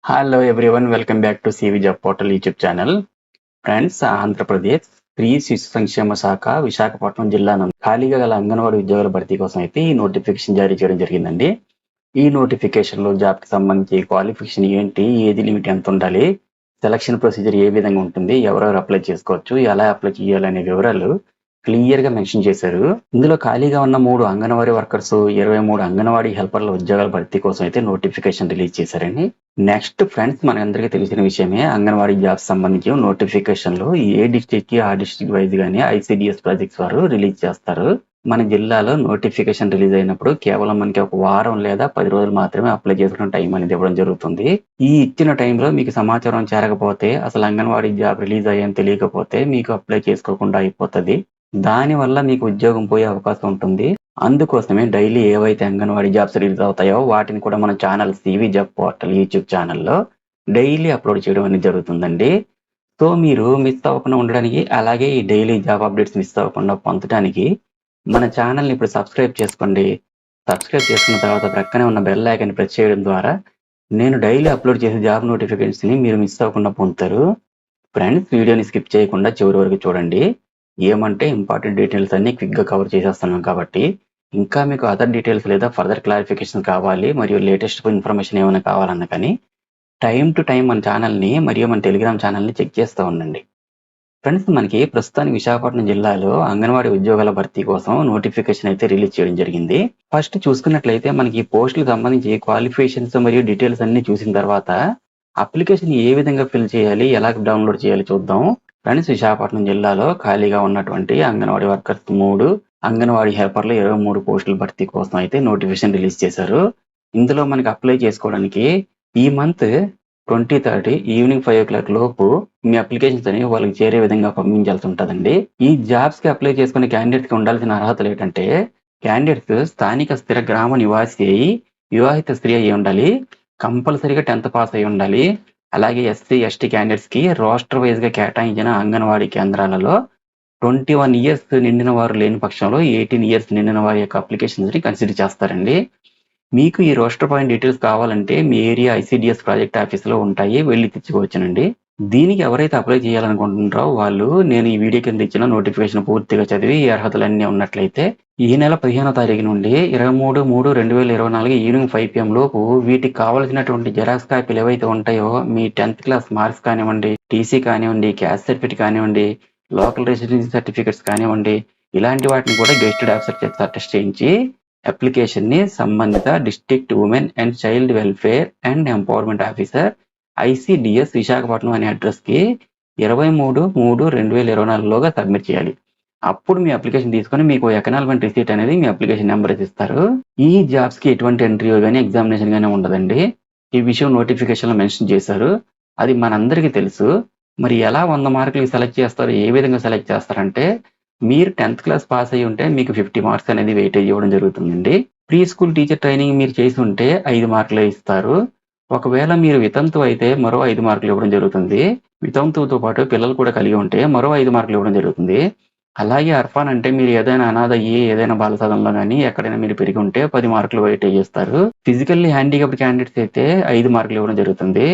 Hello everyone, welcome back to CV job portal YouTube channel. Friends, Andhra Pradesh స్త్రీ శిశు సంక్షేమ శాఖ విశాఖపట్నం జిల్లా నందు ఖాళీగా గల అంగన్వాడీ ఉద్యోగాల భర్తీ కోసం అయితే ఈ నోటిఫికేషన్ జారీ చేయడం జరిగిందండి. ఈ నోటిఫికేషన్ లో జాబ్ కి సంబంధించి క్వాలిఫికేషన్ ఏంటి, ఏజ్ లిమిట్ ఎంత ఉండాలి, సెలక్షన్ ప్రొసీజర్ ఏ విధంగా ఉంటుంది, ఎవరెవరు అప్లై చేసుకోవచ్చు, ఎలా అప్లై చేయాలనే వివరాలు క్లియర్ గా మెన్షన్ చేశారు. ఇందులో ఖాళీగా ఉన్న 3 అంగన్వాడీ వర్కర్స్, 23 అంగన్వాడీ హెల్పర్ల ఉద్యోగాల భర్తీ కోసం అయితే నోటిఫికేషన్ రిలీజ్ చేశారండి. నెక్స్ట్ ఫ్రెండ్స్, మనందరికీ తెలిసిన విషయమే, అంగన్వాడీ జాబ్స్ సంబంధించి నోటిఫికేషన్ లో ఏ డిస్ట్రిక్ట్ కి ఆ డిస్ట్రిక్ట్ వైజ్ గానీ ICDS ప్రాజెక్ట్స్ వారు రిలీజ్ చేస్తారు. మన జిల్లాలో నోటిఫికేషన్ రిలీజ్ అయినప్పుడు కేవలం మనకి ఒక వారం లేదా 10 రోజులు మాత్రమే అప్లై చేసుకునే టైం అనేది ఇవ్వడం జరుగుతుంది. ఈ ఇచ్చిన టైంలో మీకు సమాచారం చేరకపోతే, అసలు అంగన్వాడీ జాబ్ రిలీజ్ అయ్యని తెలియకపోతే మీకు అప్లై చేసుకోకుండా అయిపోతుంది. దాని వల్ల మీకు ఉద్యోగం పోయే అవకాశం ఉంటుంది. అందుకోసమే డైలీ ఏవైతే అంగన్వాడీ జాబ్స్ రిలీజ్ అవుతాయో వాటిని కూడా మన channel CV job portal YouTube ఛానల్లో డైలీ అప్లోడ్ చేయడం అనేది జరుగుతుందండి. సో మీరు మిస్ అవ్వకుండా ఉండడానికి, అలాగే ఈ డైలీ జాబ్ అప్డేట్స్ మిస్ అవ్వకుండా పొందడానికి మన ఛానల్ని ఇప్పుడు సబ్స్క్రైబ్ చేసుకోండి. సబ్స్క్రైబ్ చేసుకున్న తర్వాత ప్రక్కనే ఉన్న బెల్ ఐకాన్ ప్రెస్ చేయడం ద్వారా నేను డైలీ అప్లోడ్ చేసే జాబ్ నోటిఫికేషన్స్ని మీరు మిస్ అవ్వకుండా పొందుతారు. ఫ్రెండ్స్, వీడియోని స్కిప్ చేయకుండా చివరి వరకు చూడండి. ఏమంటే ఇంపార్టెంట్ డీటెయిల్స్ అన్ని క్విక్ గా కవర్ చేసేస్తున్నాం కాబట్టి, ఇంకా మీకు అదర్ డీటెయిల్స్ లేదా ఫర్దర్ క్లారిఫికేషన్ కావాలి మరియు లేటెస్ట్ ఇన్ఫర్మేషన్ ఏమైనా కావాలన్నా కానీ టైం టు టైం మన ఛానల్ని మరియు మన టెలిగ్రామ్ ఛానల్ని చెక్ చేస్తూ ఉండండి. ఫ్రెండ్స్, మనకి ప్రస్తుతానికి విశాఖపట్నం జిల్లాలో అంగన్వాడీ ఉద్యోగాల భర్తీ కోసం నోటిఫికేషన్ అయితే రిలీజ్ చేయడం జరిగింది. ఫస్ట్ చూసుకున్నట్లయితే మనకి ఈ పోస్టులకు సంబంధించి క్వాలిఫికేషన్స్ మరియు డీటెయిల్స్ అన్ని చూసిన తర్వాత అప్లికేషన్ ఏ విధంగా ఫిల్ చేయాలి, ఎలా డౌన్లోడ్ చేయాలి చూద్దాం. ఫ్రెండ్స్, విశాఖపట్నం జిల్లాలో ఖాళీగా ఉన్నటువంటి అంగన్వాడీ వర్కర్స్ 3, అంగన్వాడీ హెల్పర్లు 23 పోస్టుల భర్తీ కోసం అయితే నోటిఫికేషన్ రిలీజ్ చేశారు. ఇందులో మనకి అప్లై చేసుకోవడానికి ఈ మంత్ 23rd ఈవినింగ్ 5 o'clock లోపు మీ అప్లికేషన్స్ అనేవి వాళ్ళకి చేరే విధంగా పంపించాల్సి ఉంటుందండి. ఈ జాబ్స్ కి అప్లై చేసుకునే క్యాండిడేట్స్ కి ఉండాల్సిన అర్హతలు ఏంటంటే, క్యాండిడేట్స్ స్థానిక స్థిర గ్రామ నివాసి అయి వివాహిత స్త్రీ అయి ఉండాలి, కంపల్సరీగా 10th పాస్ అయి ఉండాలి. అలాగే SC, ST క్యాండిడేట్స్ కి రోస్టర్ వైజ్ గా కేటాయించిన అంగన్వాడీ కేంద్రాలలో 21 years నిండిన వారు లేని పక్షంలో 18 years నిండిన వారి యొక్క అప్లికేషన్స్ ని కన్సిడర్ చేస్తారండి. మీకు ఈ రోస్టర్ పాయింట్ డీటెయిల్స్ కావాలంటే మీ ఏరియా ICDS ప్రాజెక్ట్ ఆఫీస్ లో ఉంటాయి, వెళ్ళి తెచ్చుకోవచ్చునండి. దీనికి ఎవరైతే అప్లై చేయాలనుకుంటున్నారో వాళ్ళు నేను ఈ వీడియో కింద ఇచ్చిన నోటిఫికేషన్ పూర్తిగా చదివి ఈ అర్హతలన్నీ ఉన్నట్లయితే ఈ నెల 15వ తారీఖు నుండి 23/3/2024 ఈవినింగ్ 5 PM లోపు వీటికి కావాల్సినటువంటి జెరాక్స్ కాపీలు ఏవైతే ఉంటాయో, మీ 10th క్లాస్ మార్క్స్ కానివ్వండి, టీసీ కానివ్వండి, క్యాస్ట్ సర్టిఫికేట్ కానివ్వండి, లోకల్ రెసిడెన్సీ సర్టిఫికేట్స్ కానివ్వండి, ఇలాంటి వాటిని కూడా గెస్టెడ్ ఆఫీసర్ చేత అటెస్ట్ చేయించి అప్లికేషన్ ని సంబంధిత district women and child welfare and empowerment officer ICDS Visakhapatnam అనే అడ్రస్ కి 23/3/2024 లోగా సబ్మిట్ చేయాలి. అప్పుడు మీ అప్లికేషన్ తీసుకొని మీకు ఎకనాల్మెంట్ రిసీట్ అనేది మీ అప్లికేషన్ నెంబర్ ఇస్తారు. ఈ జాబ్స్ కి ఎటువంటి ఇంటర్వ్యూ కానీ ఎగ్జామినేషన్ కానీ ఉండదండి. ఈ విషయం నోటిఫికేషన్ లో మెన్షన్ చేశారు. అది మనందరికీ తెలుసు. మరి ఎలా 100 మార్కులకి సెలెక్ట్ చేస్తారు, ఏ విధంగా సెలెక్ట్ చేస్తారంటే, మీరు 10th క్లాస్ పాస్ అయ్యి ఉంటే మీకు 50 మార్క్స్ అనేది వెయిటేజ్ ఇవ్వడం జరుగుతుందండి. ప్రీ స్కూల్ టీచర్ ట్రైనింగ్ మీరు చేసి ఉంటే 5 మార్కులు ఇస్తారు. ఒకవేళ మీరు వితంతు అయితే మరో 5 మార్కులు ఇవ్వడం జరుగుతుంది. వితంతువుతో పాటు పిల్లలు కూడా కలిగి ఉంటే మరో 5 మార్కులు ఇవ్వడం జరుగుతుంది. అలాగే అర్ఫాన్ అంటే మీరు ఏదైనా అనాథ అయ్యి ఏదైనా బాలసదనంలో కానీ ఎక్కడైనా మీరు పెరిగి ఉంటే 10 మార్కులు వెయిటేజ్ ఇస్తారు. ఫిజికల్లీ హ్యాండిక్యాప్డ్ క్యాండిడేట్స్ అయితే 5 మార్కులు ఇవ్వడం జరుగుతుంది.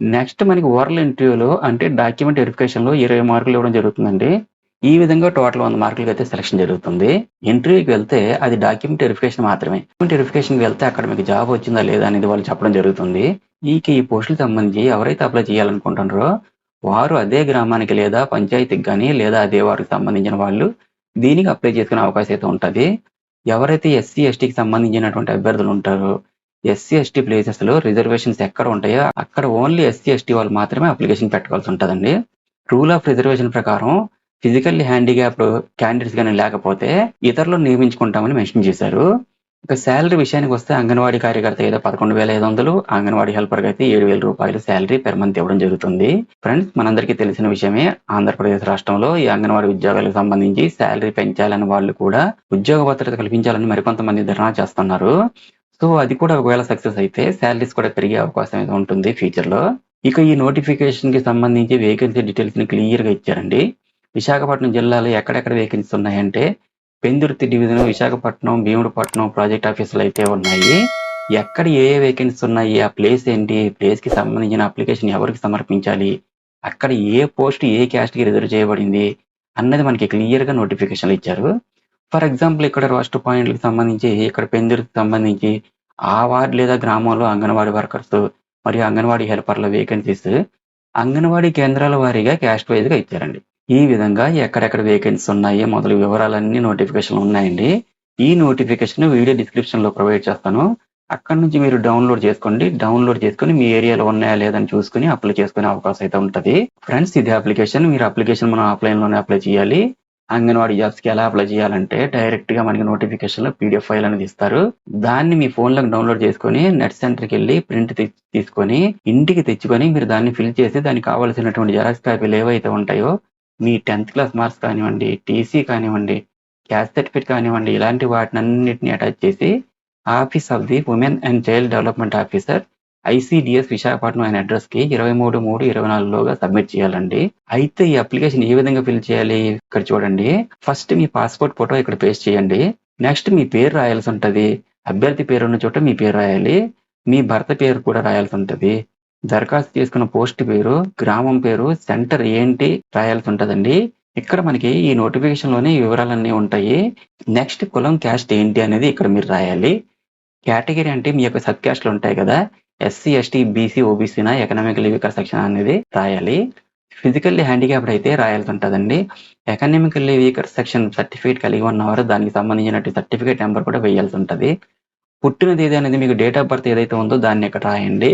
నెక్స్ట్ మనకి ఓరల్ ఇంటర్వ్యూలో అంటే డాక్యుమెంట్ వెరిఫికేషన్ లో 20 మార్కులు ఇవ్వడం జరుగుతుందండి. ఈ విధంగా టోటల్ 100 మార్కులకి అయితే సెలక్షన్ జరుగుతుంది. ఇంటర్వ్యూకి వెళ్తే అది డాక్యుమెంట్ వెరిఫికేషన్ మాత్రమే. డాక్యుమెంట్ వెరిఫికేషన్కి వెళ్తే అక్కడ మీకు జాబ్ వచ్చిందా లేదా అనేది వాళ్ళు చెప్పడం జరుగుతుంది. ఈ పోస్టులకు సంబంధించి ఎవరైతే అప్లై చేయాలనుకుంటున్నారో వారు అదే గ్రామానికి లేదా పంచాయతీకి కానీ లేదా అదే వారికి సంబంధించిన వాళ్ళు దీనికి అప్లై చేసుకునే అవకాశం అయితే ఉంటుంది. ఎవరైతే SC, STకి సంబంధించినటువంటి అభ్యర్థులు ఉంటారో, SC, ST ప్లేసెస్ లో రిజర్వేషన్స్ ఎక్కడ ఉంటాయో అక్కడ ఓన్లీ SC, ST వాళ్ళు మాత్రమే అప్లికేషన్ పెట్టుకోవాల్సి ఉంటుందండి. రూల్ ఆఫ్ రిజర్వేషన్ ప్రకారం ఫిజికల్లీ హ్యాండిక్యాప్డ్ క్యాండిడేట్స్ కానీ లేకపోతే ఇతరులను నియమించుకుంటామని మెన్షన్ చేశారు. ఇక శాలరీ విషయానికి వస్తే అంగన్వాడీ కార్యకర్త అయితే 11,500, అంగన్వాడీ హెల్పర్ అయితే 7,000 రూపాయలు శాలరీ పెర్ మంత్ ఇవ్వడం జరుగుతుంది. ఫ్రెండ్స్, మనందరికీ తెలిసిన విషయమే, ఆంధ్రప్రదేశ్ రాష్ట్రంలో ఈ అంగన్వాడీ ఉద్యోగాలకు సంబంధించి శాలరీ పెంచాలని వాళ్ళు కూడా ఉద్యోగ భద్రత కల్పించాలని మరికొంతమంది ధర్నా చేస్తున్నారు. సో అది కూడా ఒకవేళ సక్సెస్ అయితే శాలరీస్ కూడా పెరిగే అవకాశం అయితే ఉంటుంది ఫ్యూచర్ లో. ఇక ఈ నోటిఫికేషన్ కి సంబంధించి వేకెన్సీ డీటెయిల్స్ ని క్లియర్ గా ఇచ్చారండి. విశాఖపట్నం జిల్లాలో ఎక్కడెక్కడ వేకెన్సీస్ ఉన్నాయంటే, పెందుర్తి డివిజన్, విశాఖపట్నం, భీముడిపట్నం ప్రాజెక్ట్ ఆఫీసులు అయితే ఉన్నాయి. ఎక్కడ ఏ ఏ వేకెన్సీస్ ఉన్నాయి, ఆ ప్లేస్ ఏంటి, ప్లేస్‌కి సంబంధించిన అప్లికేషన్ ఎవరికి సమర్పించాలి, అక్కడ ఏ పోస్ట్ ఏ క్యాస్ట్‌కి రిజర్వ్ చేయబడింది అన్నది మనకి క్లియర్‌గా నోటిఫికేషన్‌లో ఇచ్చారు. ఫర్ ఎగ్జాంపుల్ ఇక్కడ రోస్టర్ పాయింట్‌లకి సంబంధించి, ఇక్కడ పెందుర్తికి సంబంధించి ఆ వార్డ్ లేదా గ్రామంలో అంగన్వాడీ వర్కర్స్ మరియు అంగన్వాడీ హెల్పర్ల వేకెన్సీస్ అంగన్వాడీ కేంద్రాల వారీగా క్యాస్ట్ వైజ్‌గా ఇచ్చారండి. ఈ విధంగా ఎక్కడెక్కడ వేకెన్సీస్ ఉన్నాయి మొదలగు వివరాలన్నీ నోటిఫికేషన్‌లో ఉన్నాయండి. ఈ నోటిఫికేషన్ వీడియో డిస్క్రిప్షన్‌లో ప్రొవైడ్ చేస్తాను. అక్కడి నుంచి మీరు డౌన్‌లోడ్ చేసుకోండి. డౌన్‌లోడ్ చేసుకొని మీ ఏరియాలో ఉన్నాయా లేదని చూసుకొని అప్లై చేసుకునే అవకాశం అయితే ఉంటది. ఫ్రెండ్స్ ఇది అప్లికేషన్. మీరు అప్లికేషన్ మనం ఆఫ్‌లైన్‌లోనే అప్లై చేయాలి. అంగన్వాడీ జాబ్స్‌కి ఎలా అప్లై చేయాలంటే డైరెక్ట్‌గా మనకి నోటిఫికేషన్‌లో పీడీఎఫ్ ఫైల్ అనేది ఇస్తారు. దాన్ని మీ ఫోన్‌లోకి డౌన్‌లోడ్ చేసుకొని నెట్ సెంటర్‌కెళ్ళి ప్రింట్ తీసుకొని ఇంటికి తెచ్చుకొని మీరు దాన్ని ఫిల్ చేసి దానికి కావాల్సినటువంటి జిరాక్స్ కాపీలు ఏవైతే ఉంటాయో మీ 10th క్లాస్ మార్క్స్ కానివ్వండి, టీసీ కానివ్వండి, క్యాస్ట్ సర్టిఫికేట్ కానివ్వండి ఇలాంటి వాటినన్నిటిని అటాచ్ చేసి office of the women and child development officer ICDS Visakhapatnam అనే అడ్రస్‌కి 23/3/24లోగా సబ్మిట్ చేయాలండి. అయితే ఈ అప్లికేషన్ ఏ విధంగా ఫిల్ చేయాలి? ఇక్కడ చూడండి. ఫస్ట్ మీ పాస్‌పోర్ట్ ఫోటో ఇక్కడ పేస్ట్ చేయండి. నెక్స్ట్ మీ పేరు రాయాల్సి ఉంటది. అభ్యర్థి పేరున్న చోట మీ పేరు రాయాలి. మీ భర్త పేరు కూడా రాయాల్సి ఉంటది. దరఖాస్తు చేసుకున్న పోస్ట్ పేరు, గ్రామం పేరు, సెంటర్ ఏంటి రాయాల్సి ఉంటదండి. ఇక్కడ మనకి ఈ నోటిఫికేషన్‌లోనే ఈ వివరాలన్నీ ఉంటాయి. నెక్స్ట్ కులం, క్యాస్ట్ ఏంటి అనేది ఇక్కడ మీరు రాయాలి. కేటగిరీ అంటే మీ యొక్క సబ్ క్యాస్ట్‌లు ఉంటాయి కదా! ఎస్సీ, ఎస్టీ, బీసీ, ఓబీసీనా, ఎకనామికల్లీ వీకర్ సెక్షన్ అనేది రాయాలి. ఫిజికల్లీ హ్యాండిక్యాప్డ్ అయితే రాయాల్సి ఉంటదండి. ఎకనామికల్లీ వీకర్ సెక్షన్ సర్టిఫికేట్ కలిగి ఉన్నవారు దానికి సంబంధించినటువంటి సర్టిఫికేట్ నంబర్ కూడా వేయాల్సి ఉంటది. పుట్టిన తేదీ అనేది మీకు డేట్ ఆఫ్ బర్త్ ఏదైతే ఉందో దాన్ని ఇక్కడ రాయండి.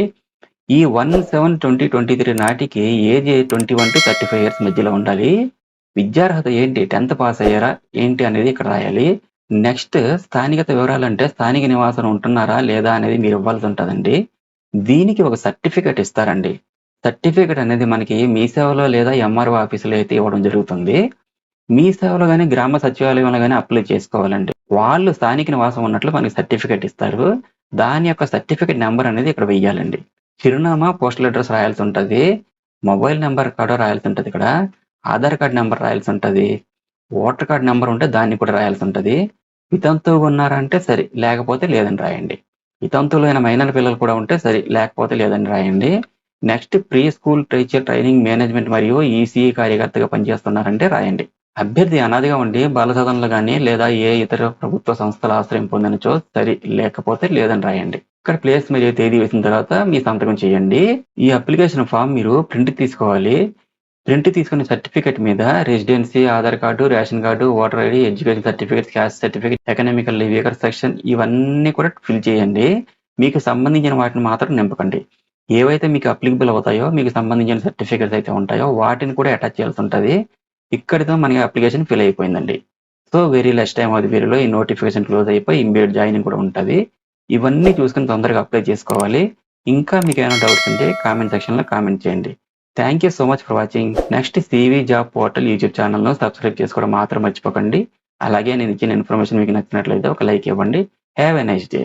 ఈ 1/7/2023 నాటికి ఏజ్ 21-35 ఇయర్స్ మధ్యలో ఉండాలి. విద్యార్హత ఏంటి? 10th పాస్ అయ్యారా? ఏంటి అనేది ఇక్కడ రాయాలి. నెక్స్ట్ స్థానికత వివరాలంటే స్థానిక నివాసం ఉంటున్నారా? లేదా? అనేది మీరు ఇవ్వాల్సి ఉంటదండి. దీనికి ఒక సర్టిఫికేట్ ఇస్తారండి. సర్టిఫికేట్ అనేది మనకి మీ సేవలో లేదా ఎంఆర్ఓ ఆఫీసులో అయితే ఇవ్వడం జరుగుతుంది. మీ సేవలో గాని, గ్రామ సచివాలయంలో గాని అప్లై చేసుకోవాలండి. వాళ్ళు స్థానిక నివాసం ఉన్నట్లు మనకి సర్టిఫికేట్ ఇస్తారు. దాని యొక్క సర్టిఫికేట్ నంబర్ అనేది ఇక్కడ వెయ్యాలండి. చిరునామా, పోస్టల్ అడ్రస్ రాయాల్సి ఉంటది. మొబైల్ నంబర్ కూడా రాయాల్సి ఉంటది ఇక్కడ. ఆధార్ కార్డ్ నంబర్ రాయాల్సి ఉంటది. ఓటర్ కార్డ్ నంబర్ ఉంటే దాన్ని కూడా రాయాల్సి ఉంటది. వితంతువుగా ఉన్నారంటే సరి, లేకపోతే లేదని రాయండి. వితంతువులైన మైనర్ పిల్లలు కూడా ఉంటే సరి, లేకపోతే లేదని రాయండి. Next pre school teacher training management మరియు ఈసీఈ కార్యకర్తగా పనిచేస్తున్నారంటే రాయండి. అభ్యర్థి అనాథగా ఉండి బాల సదనంలో గాని లేదా ఏ ఇతర ప్రభుత్వ సంస్థల ఆశ్రయం పొందినచో సరి, లేకపోతే లేదని రాయండి. ఇక్కడ ప్లేస్ మరియు తేదీ వేసిన తర్వాత మీ సంతకం చేయండి. ఈ అప్లికేషన్ ఫామ్ మీరు ప్రింట్ తీసుకోవాలి. ప్రింట్ తీసుకున్న సర్టిఫికేట్ మీద residency, Aadhaar card, ration card, voter ID, education certificate, caste certificate, economically weaker section ఇవన్నీ కూడా ఫిల్ చేయండి. మీకు సంబంధించిన వాటిని మాత్రం నింపకండి. ఏవైతే మీకు అప్లికబుల్ అవుతాయో, మీకు సంబంధించిన సర్టిఫికేట్స్ అయితే ఉంటాయో వాటిని కూడా అటాచ్ చేయాల్సి ఉంటది. ఇక్కడితో మనకి అప్లికేషన్ ఫిల్ అయిపోయిందండి. So very less time of the పీరియడ్‌లో ఈ నోటిఫికేషన్ క్లోజ్ అయిపోయి ఇమ్మీడియేట్ జాయినింగ్ కూడా ఉంటది. ఇవన్నీ చూసుకొని తొందరగా అప్లై చేసుకోవాలి. ఇంకా మీకేమైనా డౌట్స్ ఉంటే కామెంట్ సెక్షన్‌లో కామెంట్ చేయండి. Thank you so much for watching. Next CV job portal YouTube ఛానల్‌ను సబ్స్క్రైబ్ చేసుకోవడం మాత్రం మర్చిపోకండి. అలాగే నేను ఇచ్చిన ఇన్ఫర్మేషన్ మీకు నచ్చినట్లయితే ఒక లైక్ ఇవ్వండి. Have a nice day.